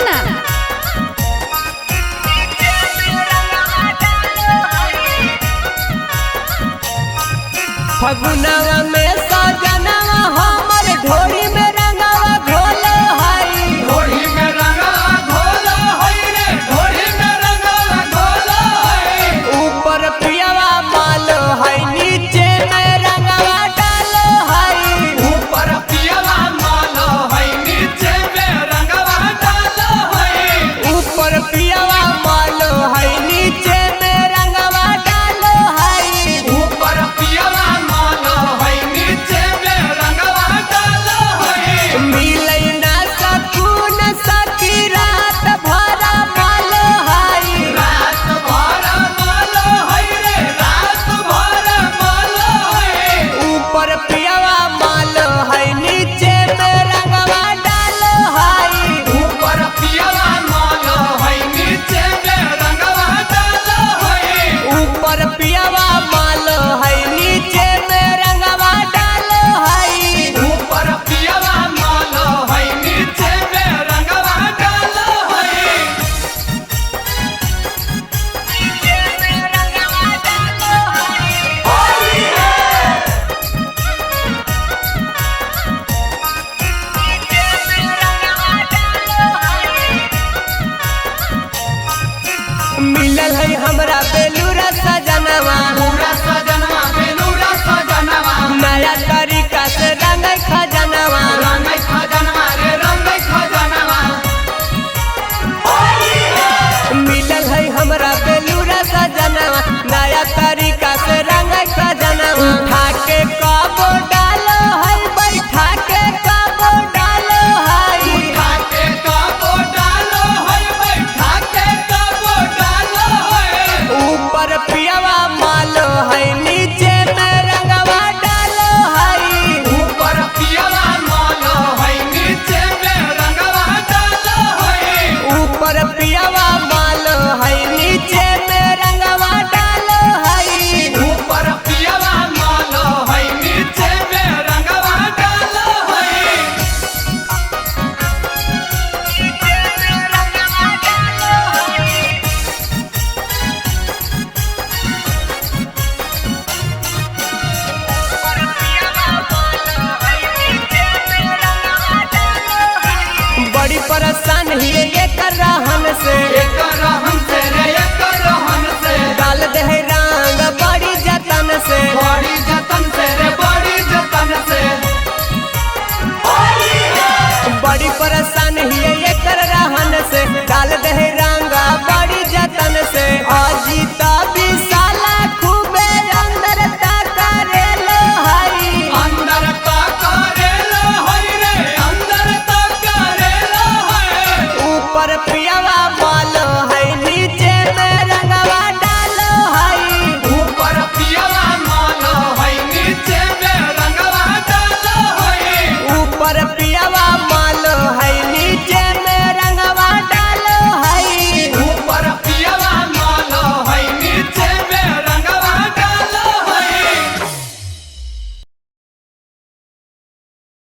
ना। फगुनवा में सजनवा हमर ढोरी में रंगवा घोल हई। ढोरी में रंगवा घोल हई रे, ढोरी में रंगवा घोल हई। ऊपर पियवा माल हई, नीचे में रंगवा डाल हई। ऊपर पियवा माल हई, नीचे में रंगवा डाल हई। ऊपर पियवा माल हई, नीचे में रंगवा डाल हई। ऊपर पियवा माल हई, नीचे में रंगवा डाल हई। मिलै ना सकून सखी रात भर माल हई। रात भर माल हई रे, रात भर माल हई। ऊपर पियवा माल हई, नीचे में रंगवा डाल हई। ऊपर पियवा माल हई, नीचे में रंगवा डाल हई। ऊपर पियवा माल हई, नीचे में रंगवा डाल हई। ऊपर पियवा माल हई, नीचे में रंगवा डाल हई। होली है। मिलल है हमरा बेलूरा सजनवा, पूरा सजनवा बेलूरा सजनवा। नया तरीका से रंग खजनवा। रंग खजनवा रे, रंग खजनवा। होली है। मिलल है हमरा बेलूरा सजनवा, नया तरीका से रंग खजनवा। उठा के कबो डाल है, बैठा के कबो डाल है। उठा के कबो डालो हई, बैठा के कबो डालो हई। ऊपर पियवा माल है, नीचे में रंगवा डाल है। ऊपर पियवा माल हई, नीचे में रंगवा डाल हई। ऊपर पियवा माल है, नीचे में रंगवा डाल है। ऊपर पियवा माल हई, नीचे में रंगवा डाल हई। बड़ी परेशान हिए एकर रहन से, एक रहन से रे, एक रहन से। डाल दे रंग बड़ी जतन से। बड़ी जतन से रे, बड़ी जतन से। होली है। बड़ी परेशान हिए एकर रहन से, डाल दे रंग बड़ी जतन से। अजीता विशाला खूबे अंदर तक करेल हई। अंदर तक करेल हई रे, अंदर तक करेल हई। ऊपर पियवा माल है, नीचे में रंगवा डाल है। ऊपर पियवा माल हई, नीचे में रंगवा डाल हई। ऊपर